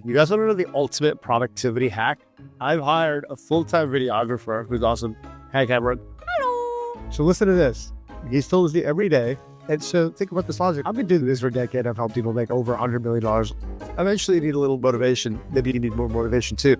You guys want to know the ultimate productivity hack? I've hired a full-time videographer who's awesome. Hey, Cameron. Hello. So listen to this. He's told us every day. And so think about this logic. I've been doing this for a decade. I've helped people make over $100 million. Eventually you need a little motivation. Maybe you need more motivation too.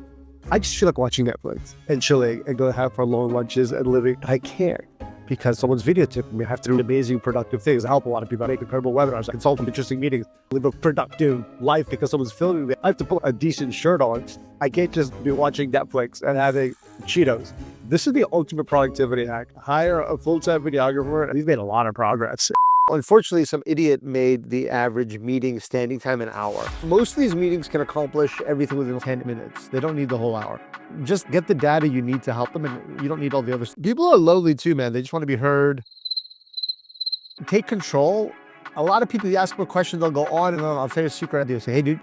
I just feel like watching Netflix and chilling and go have for long lunches and living. I can't because someone's videotaping me. I have to do amazing productive things. I help a lot of people. I make incredible webinars. I consult on interesting meetings. Live a productive life because someone's filming me. I have to put a decent shirt on. I can't just be watching Netflix and having Cheetos. This is the ultimate productivity hack. Hire a full-time videographer. And he's made a lot of progress. Unfortunately, some idiot made the average meeting standing time an hour. Most of these meetings can accomplish everything within 10 minutes. They don't need the whole hour. Just get the data you need to help them, and you don't need all the others. People are lonely too, man. They just want to be heard. Take control. A lot of people, you ask them a question, they'll go on and on. I'll tell you a secret idea. Say, hey, dude,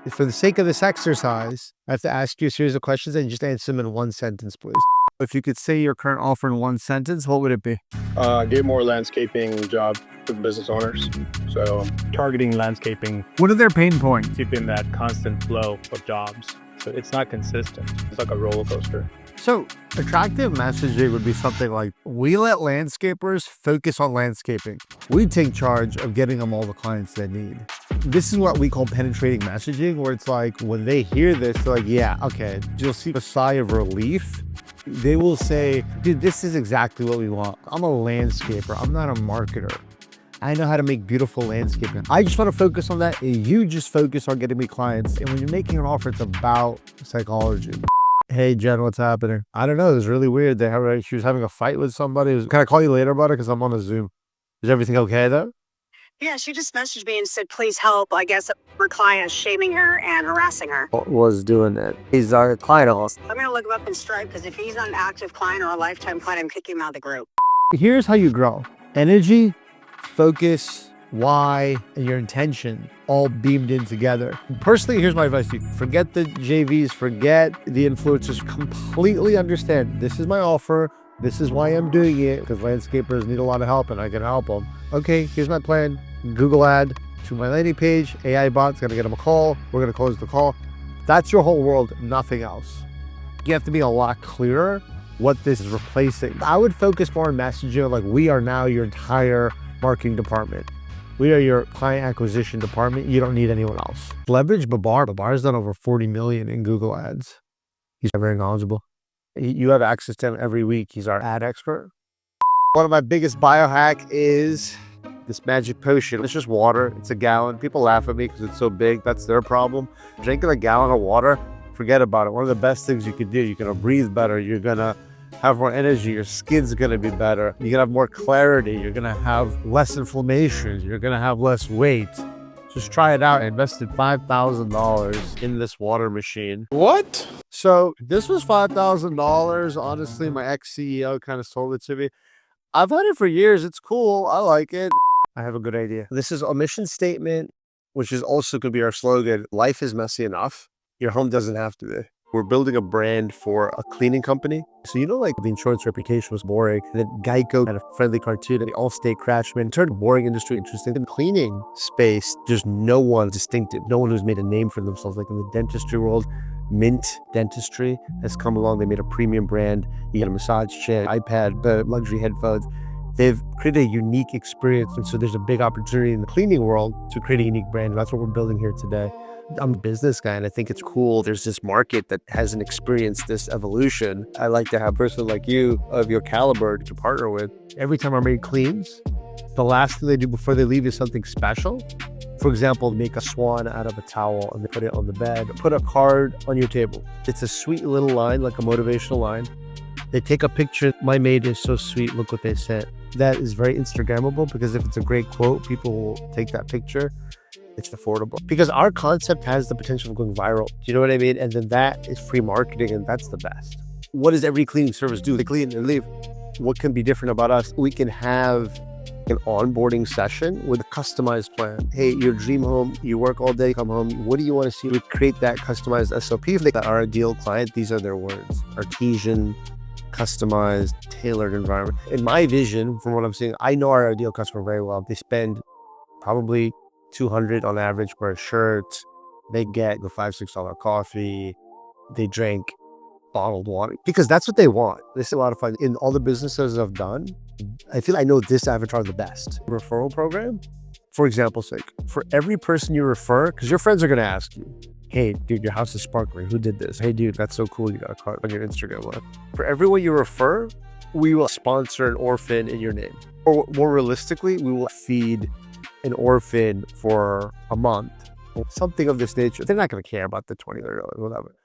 for the sake of this exercise, I have to ask you a series of questions and just answer them in one sentence, please. If you could say your current offer in one sentence, what would it be? Get more landscaping job for business owners. So targeting landscaping, What are their pain points? keeping that constant flow of jobs. So it's not consistent. It's like a roller coaster. So attractive messaging would be something like, we let landscapers focus on landscaping. We take charge of getting them all the clients they need. This is what we call penetrating messaging, where it's like, when they hear this, they're like, yeah, okay. You'll see a sigh of relief. They will say, dude, this is exactly what we want. I'm a landscaper. I'm not a marketer. I know how to make beautiful landscaping. I just want to focus on that. You just focus on getting me clients. And when you're making an offer, it's about psychology. Hey, Jen, what's happening? I don't know. It was really weird. She was having a fight with somebody. Can I call you later about it? Because I'm on a Zoom. Is everything okay, though? Yeah, she just messaged me and said, please help. I guess her client is shaming her and harassing her. What was doing that? He's our client host. I'm going to look him up in Stripe because if he's not an active client or a lifetime client, I'm kicking him out of the group. Here's how you grow. Energy, focus, why, and your intention all beamed in together. Personally, here's my advice to you. Forget the JVs, forget the influencers. Completely understand. This is my offer. This is why I'm doing it, because landscapers need a lot of help and I can help them. Okay, here's my plan. Google ad to my landing page. AI bot's gonna get them a call. We're gonna close the call. That's your whole world, nothing else. You have to be a lot clearer what this is replacing. I would focus more on messaging like, we are now your entire marketing department. We are your client acquisition department. You don't need anyone else. Leverage Babar. Babar's done over 40 million in Google ads. He's very knowledgeable. You have access to him every week. He's our ad expert. One of my biggest biohack is this magic potion. It's just water. It's a gallon. People laugh at me because it's so big. That's their problem. Drinking a gallon of water, forget about it. One of the best things you can do. You're going to breathe better. You're going to have more energy. Your skin's going to be better. You're going to have more clarity. You're going to have less inflammation. You're going to have less weight. Just try it out. I invested $5,000 in this water machine. what? So this was $5,000. Honestly, my ex-CEO kind of sold it to me. I've had it for years. It's cool. I like it. I have a good idea. This is a mission statement, which is also could be our slogan. Life is messy enough. Your home doesn't have to be. We're building a brand for a cleaning company. So like the insurance reputation was boring. And then Geico had a friendly cartoon and the Allstate crashman turned the boring industry interesting. In the cleaning space, there's no one distinctive, no one who's made a name for themselves. Like in the dentistry world, Mint Dentistry has come along. They made a premium brand. You get a massage chair, iPad, luxury headphones. They've created a unique experience. And so there's a big opportunity in the cleaning world to create a unique brand. That's what we're building here today. I'm a business guy and I think it's cool. There's this market that hasn't experienced this evolution. I like to have a person like you of your caliber to partner with. Every time our maid cleans, the last thing they do before they leave is something special. For example, make a swan out of a towel and they put it on the bed. Put a card on your table. It's a sweet little line, like a motivational line. They take a picture. My maid is so sweet. Look what they sent. That is very Instagrammable because if it's a great quote, people will take that picture. It's affordable because our concept has the potential of going viral. Do you know what I mean? And then that is free marketing and that's the best. What does every cleaning service do? They clean and leave. What can be different about us? We can have an onboarding session with a customized plan. Hey, your dream home, you work all day, come home. What do you want to see? We create that customized SOP for our ideal client. These are their words. Artesian, customized, tailored environment. In my vision, from what I'm seeing, I know our ideal customer very well. They spend probably $200 on average for a shirt, They get the $5-6 coffee. They drink bottled water because that's what they want. This is a lot of fun. In all the businesses I've done, I feel I know this avatar the best. Referral program, for example's sake, for every person you refer, because your friends are going to ask you, hey, dude, your house is sparkling. Who did this? Hey, dude, that's so cool. You got a card on your Instagram. What? For everyone you refer, we will sponsor an orphan in your name. Or more realistically, we will feed an orphan for a month. Something of this nature. They're not going to care about the $20, $30, whatever.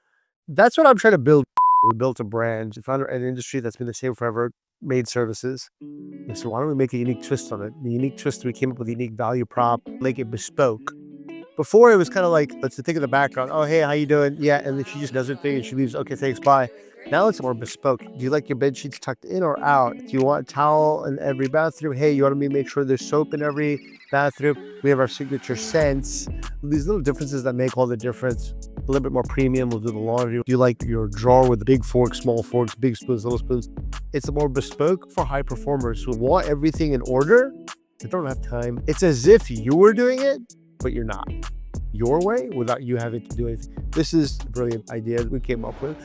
That's what I'm trying to build. We built a brand. We found an industry that's been the same forever, made services. And so why don't we make a unique twist on it? The unique twist, we came up with a unique value prop, make it bespoke. Before it was kind of like, let's think of the background. Oh, hey, how you doing? Yeah, and then she just does her thing and she leaves. Okay, thanks, bye. Now it's more bespoke. Do you like your bed sheets tucked in or out? Do you want a towel in every bathroom? Hey, you want me to make sure there's soap in every bathroom? We have our signature scents. These little differences that make all the difference. A little bit more premium, we'll do the laundry. Do you like your drawer with the big forks, small forks, big spoons, little spoons? It's more bespoke for high performers who want everything in order. They don't have time. It's as if you were doing it, but you're not. Your way without you having to do anything. This is a brilliant idea that we came up with.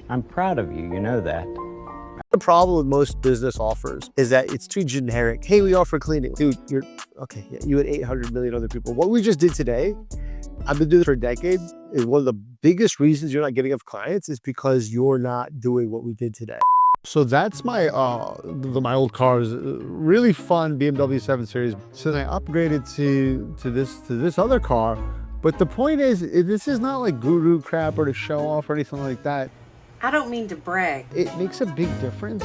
I'm proud of you, you know that. The problem with most business offers is that it's too generic. Hey, we offer cleaning. Dude, you're okay. Yeah, you and 800 million other people. What we just did today, I've been doing this for a decade, is one of the biggest reasons you're not getting enough clients is because you're not doing what we did today. So that's my my old cars, really fun BMW 7 Series. So I upgraded to this other car. But the point is, this is not like guru crap or to show off or anything like that. I don't mean to brag. It makes a big difference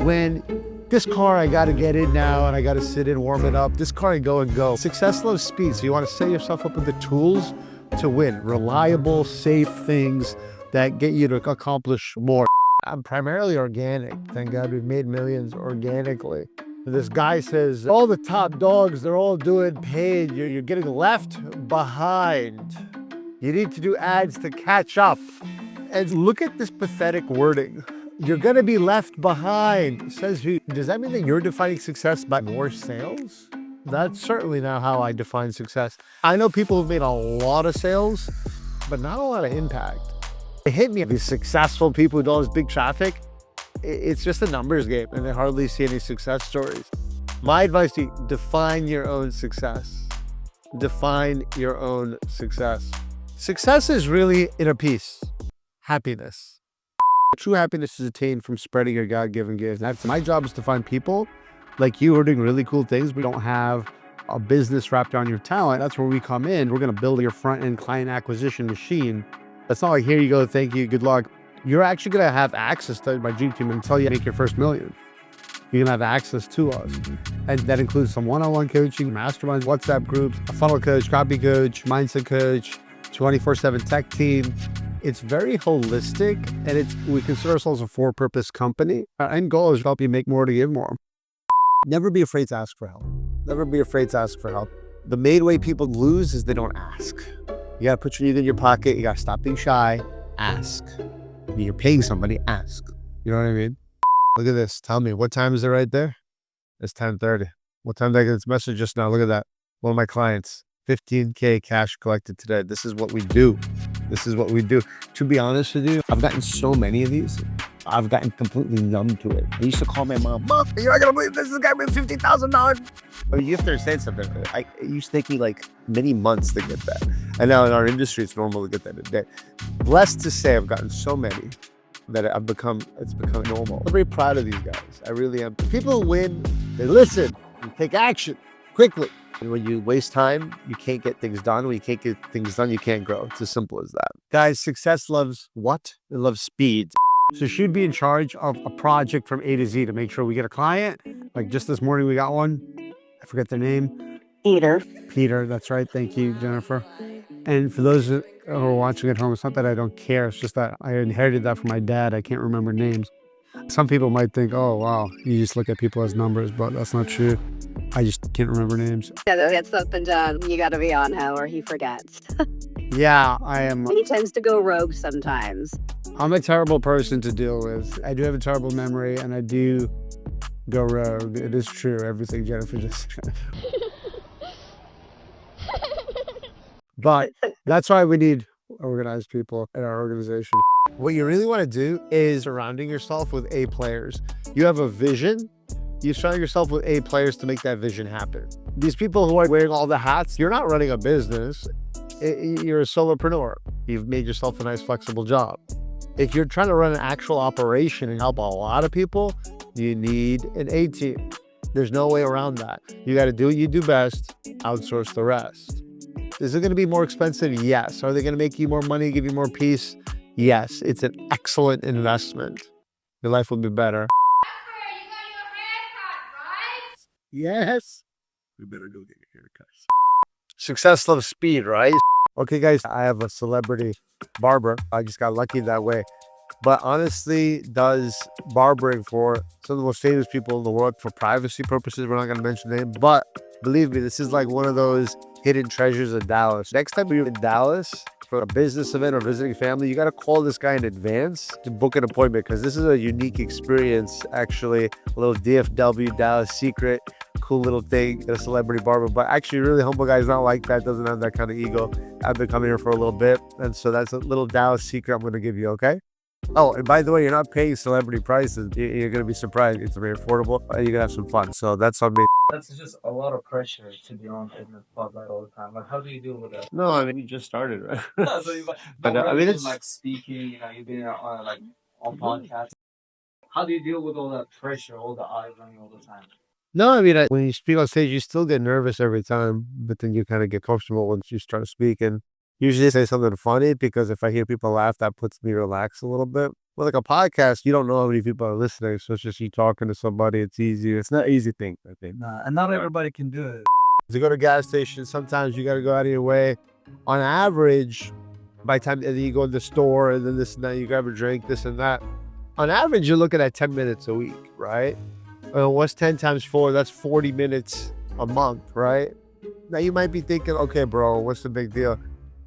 when this car, I got to get in now and I got to sit in, warm it up. This car, I go and go. Success loves speed. So you want to set yourself up with the tools to win. Reliable, safe things that get you to accomplish more. I'm primarily organic. Thank God we've made millions organically. This guy says, all the top dogs, they're all doing paid. You're getting left behind. You need to do ads to catch up. And look at this pathetic wording. You're going to be left behind. Says who? Does that mean that you're defining success by more sales? That's certainly not how I define success. I know people who've made a lot of sales, but not a lot of impact. It hit me, these successful people who do all this big traffic, it's just a numbers game and they hardly see any success stories. My advice to you, define your own success. Define your own success. Success is really inner peace, happiness. True happiness is attained from spreading your God-given gifts. That's my job, is to find people like you who are doing really cool things. We don't have a business wrapped around your talent. That's where we come in. We're going to build your front-end client acquisition machine. That's not like, here you go, thank you, good luck. You're actually going to have access to my dream team until you make your first million. You're going to have access to us. And that includes some one-on-one coaching, masterminds, WhatsApp groups, a funnel coach, copy coach, mindset coach, 24/7 tech team. It's very holistic, and we consider ourselves a for-purpose company. Our end goal is to help you make more to give more. Never be afraid to ask for help. Never be afraid to ask for help. The main way people lose is they don't ask. You got to put your needle in your pocket. You got to stop being shy. Ask. When you're paying somebody, ask. You know what I mean? Look at this. Tell me, what time is it right there? It's 10:30. What time did I get this message just now? Look at that. One of my clients, 15K cash collected today. This is what we do. This is what we do. To be honest with you, I've gotten so many of these. I've gotten completely numb to it. I used to call my mom, Mom, you're not going to believe this. This guy made $50,000. I mean, you have to understand something. It used to take me like many months to get that. And now in our industry, it's normal to get that in a day. Blessed to say I've gotten so many that it's become normal. I'm very proud of these guys. I really am. People who win, they listen and take action quickly. And when you waste time, you can't get things done. When you can't get things done, you can't grow. It's as simple as that. Guys, success loves what? It loves speed. So she'd be in charge of a project from A to Z to make sure we get a client. Like just this morning, we got one. I forget their name. Peter, that's right. Thank you, Jennifer. And for those who are watching at home, it's not that I don't care. It's just that I inherited that from my dad. I can't remember names. Some people might think, oh, wow, you just look at people as numbers, but that's not true. I just can't remember names. Yeah, it's up and down. You got to be on how, or he forgets. Yeah, I am. He tends to go rogue sometimes. I'm a terrible person to deal with. I do have a terrible memory, and I do go rogue. It is true, everything Jennifer just said. But That's why we need organized people in our organization. What you really want to do is surrounding yourself with A players. You have a vision, you surround yourself with A players to make that vision happen. These people who are wearing all the hats, you're not running a business. You're a solopreneur. You've made yourself a nice flexible job. If you're trying to run an actual operation and help a lot of people, you need an A team. There's no way around that. You got to do what you do best, outsource the rest. Is it going to be more expensive? Yes. Are they going to make you more money, give you more peace? Yes. It's an excellent investment. Your life will be better. Yes. We better go get your haircuts. Success loves speed, right? Okay, guys, I have a celebrity barber. I just got lucky that way. But honestly, does barbering for some of the most famous people in the world for privacy purposes. We're not going to mention names, but believe me, this is like one of those hidden treasures of Dallas. Next time you're in Dallas for a business event or visiting family, you got to call this guy in advance to book an appointment because this is a unique experience, actually. A little DFW, Dallas secret, cool little thing, a celebrity barber. But actually, really humble guy is not like that, doesn't have that kind of ego. I've been coming here for a little bit, and so that's a little Dallas secret I'm going to give you, okay? Oh, and by the way, you're not paying celebrity prices. You're going to be surprised. It's very affordable, and you're going to have some fun. So that's on me. That's just a lot of pressure to be on in the spotlight all the time. Like, how do you deal with that? No, I mean, you just started, right? No, so you, But I mean, it's like speaking, you know, you've been on like on podcasts. How do you deal with all that pressure, all the eyes on you all the time? no, I mean, when you speak on stage, you still get nervous every time, but then you kind of get comfortable once you start speaking. Usually say something funny because if I hear people laugh, that puts me relaxed a little bit. Well, like a podcast, you don't know how many people are listening, so it's just you talking to somebody. It's easy. It's not an easy thing, I think. Nah, and not everybody can do it. To go to a gas station, sometimes you got to go out of your way. On average, by the time you go to the store and then this and that, you grab a drink, this and that. On average, you're looking at 10 minutes a week, right? What's 10 times 4? That's 40 minutes a month, right? Now you might be thinking, okay, bro, what's the big deal?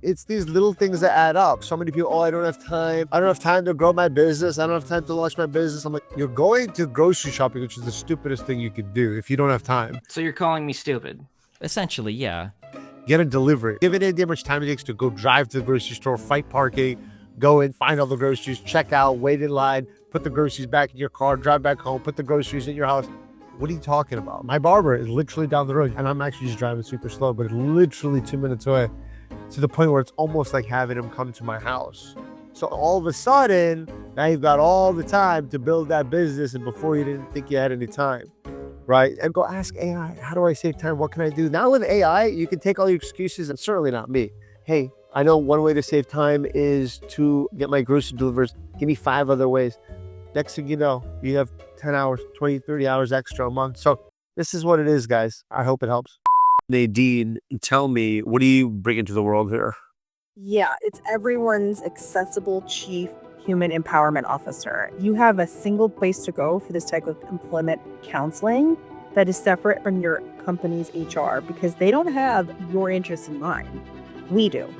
It's these little things that add up. So many people, oh, I don't have time. I don't have time to grow my business. I don't have time to launch my business. I'm like, you're going to grocery shopping, which is the stupidest thing you could do if you don't have time. So you're calling me stupid? Essentially, yeah. Get a delivery. Give it an idea how much time it takes to go drive to the grocery store, fight parking, go in, find all the groceries, check out, wait in line, put the groceries back in your car, drive back home, put the groceries in your house. What are you talking about? My barber is literally down the road, and I'm actually just driving super slow, but it's literally 2 minutes away, to the point where it's almost like having him come to my house. So all of a sudden, now you've got all the time to build that business, and before you didn't think you had any time, right? And go ask AI, how do I save time? What can I do? Now with AI, you can take all your excuses, and certainly not me. Hey, I know one way to save time is to get my grocery delivered. Give me 5 other ways. Next thing you know, you have 10 hours, 20, 30 hours extra a month. So this is what it is, guys. I hope it helps. Nadine, tell me, what do you bring into the world here? Yeah, it's everyone's accessible chief human empowerment officer. You have a single place to go for this type of employment counseling that is separate from your company's HR because they don't have your interests in mind. We do.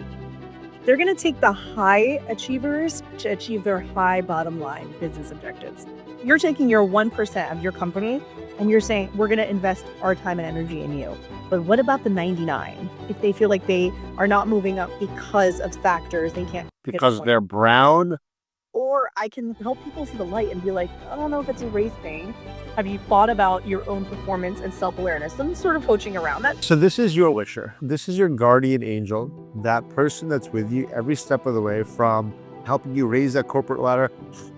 They're going to take the high achievers to achieve their high bottom line business objectives. You're taking your 1% of your company and you're saying, we're going to invest our time and energy in you. But what about the 99? If they feel like they are not moving up because of factors they can't. Because they're brown? Or I can help people see the light and be like, I don't know if it's a race thing. Have you thought about your own performance and self-awareness? Some sort of coaching around that. So this is your wisher. This is your guardian angel, that person that's with you every step of the way from helping you raise that corporate ladder.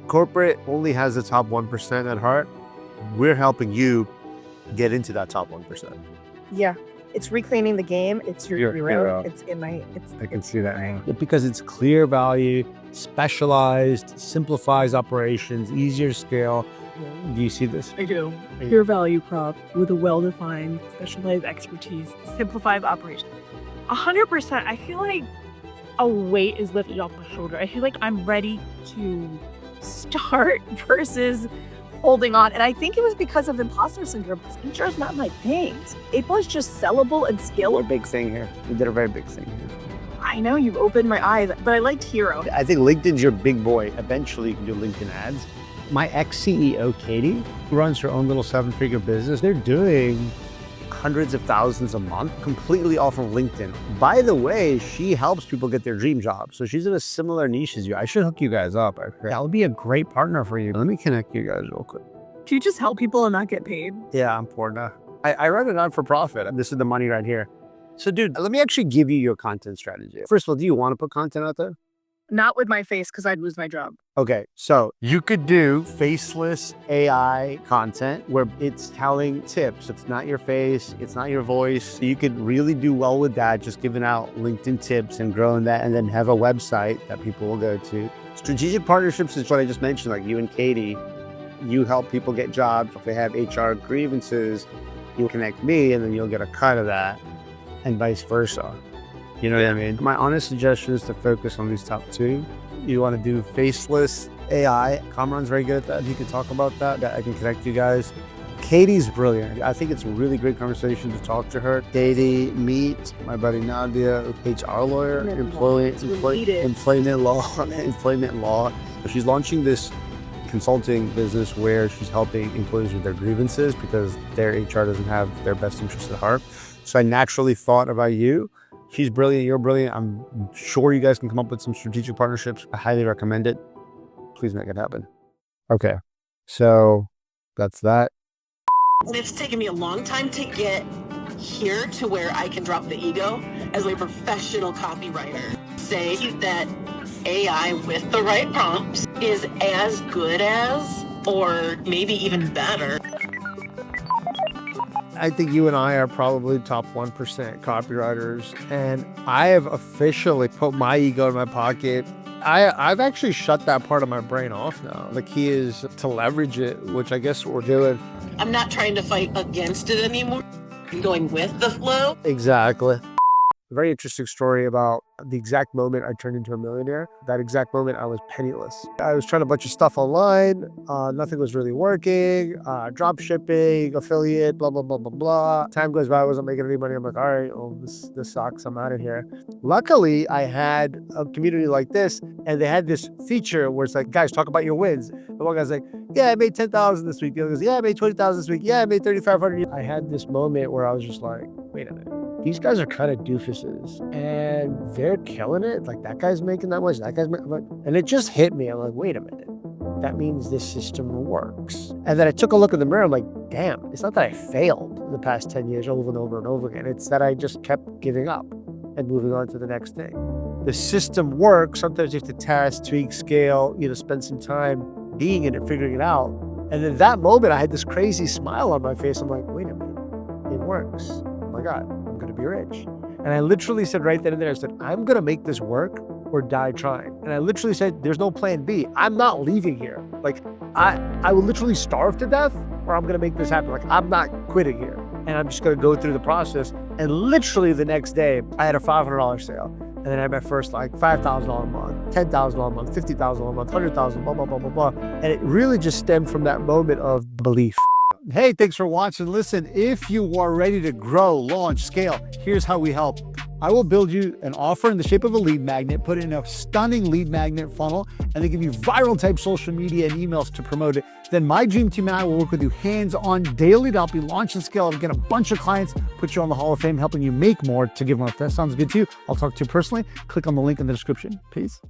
Corporate only has the top 1% at heart. We're helping you get into that top 1%. Yeah. It's reclaiming the game. It's your hero. It's in my, I can see that. Because it's clear value, specialized, simplifies operations, easier scale. Do you see this? I do. Pure value prop with a well-defined, specialized expertise, simplified operation. 100%. I feel like a weight is lifted off my shoulder. I feel like I'm ready to start versus holding on. And I think it was because of imposter syndrome. Because HR is not my thing. It was just sellable and scalable. We're a big thing here. We did a very big thing here. I know, you've opened my eyes, but I liked Hero. I think LinkedIn's your big boy. Eventually you can do LinkedIn ads. My ex-CEO, Katie, who runs her own little 7-figure business, they're doing hundreds of thousands a month completely off of LinkedIn. By the way, she helps people get their dream job. So she's in a similar niche as you. I should hook you guys up. That would be a great partner for you. Let me connect you guys real quick. Do you just help people and not get paid? Yeah, I'm poor now. I run a non-for-profit. This is the money right here. So dude, let me actually give you your content strategy. First of all, do you want to put content out there? Not with my face because I'd lose my job. Okay, so you could do faceless AI content where it's telling tips. It's not your face, it's not your voice. You could really do well with that, just giving out LinkedIn tips and growing that, and then have a website that people will go to. Strategic partnerships is what I just mentioned, like you and Katie. You help people get jobs. If they have HR grievances, you'll connect me and then you'll get a cut of that, and vice versa. You know what I mean? My honest suggestion is to focus on these top two. You want to do faceless AI. Kamran's very good at that. He can talk about that. I can connect you guys. Katie's brilliant. I think it's a really great conversation to talk to her. Katie, meet my buddy Nadia, HR lawyer, employment law. She's launching this consulting business where she's helping employees with their grievances because their HR doesn't have their best interest at heart. So I naturally thought about you. She's brilliant, you're brilliant. I'm sure you guys can come up with some strategic partnerships. I highly recommend it. Please make it happen. Okay, so that's that. It's taken me a long time to get here to where I can drop the ego as a professional copywriter. Say that AI with the right prompts is as good as, or maybe even better. I think you and I are probably top 1% copywriters, and I have officially put my ego in my pocket. I've actually shut that part of my brain off now. The key is to leverage it, which I guess we're doing. I'm not trying to fight against it anymore. I'm going with the flow. Exactly. A very interesting story about the exact moment I turned into a millionaire. That exact moment I was penniless. I was trying a bunch of stuff online. Nothing was really working. Drop shipping, affiliate, blah, blah, blah, blah, blah. Time goes by, I wasn't making any money. I'm like, all right, well, this sucks. I'm out of here. Luckily, I had a community like this, and they had this feature where it's like, guys, talk about your wins. The one guy's like, yeah, I made 10,000 this week. The other goes, yeah, I made 20,000 this week. Yeah, I made 3,500. I had this moment where I was just like, wait a minute. These guys are kind of doofuses and they're killing it. Like that guy's making that much, that guy's making, and it just hit me. I'm like, wait a minute. That means this system works. And then I took a look in the mirror. I'm like, damn, it's not that I failed in the past 10 years over and over and over again. It's that I just kept giving up and moving on to the next thing. The system works. Sometimes you have to test, tweak, scale, spend some time being in it, figuring it out. And in that moment, I had this crazy smile on my face. I'm like, wait a minute, it works. Oh my God. To be rich. And I literally said right then and there, I said, I'm going to make this work or die trying. And I literally said, there's no plan B. I'm not leaving here. Like I will literally starve to death or I'm going to make this happen. Like I'm not quitting here. And I'm just going to go through the process. And literally the next day I had a $500 sale. And then I had my first like $5,000 a month, $10,000 a month, $50,000 a month, $100,000, blah, blah, blah, blah, blah. And it really just stemmed from that moment of belief. Hey, thanks for watching. Listen, if you are ready to grow, launch, scale, here's how we help. I will build you an offer in the shape of a lead magnet, put it in a stunning lead magnet funnel, and then give you viral type social media and emails to promote it. Then my dream team and I will work with you hands-on daily to help you launch and scale and get a bunch of clients, put you on the Hall of Fame, helping you make more to give more. If that sounds good to you, I'll talk to you personally. Click on the link in the description. Peace.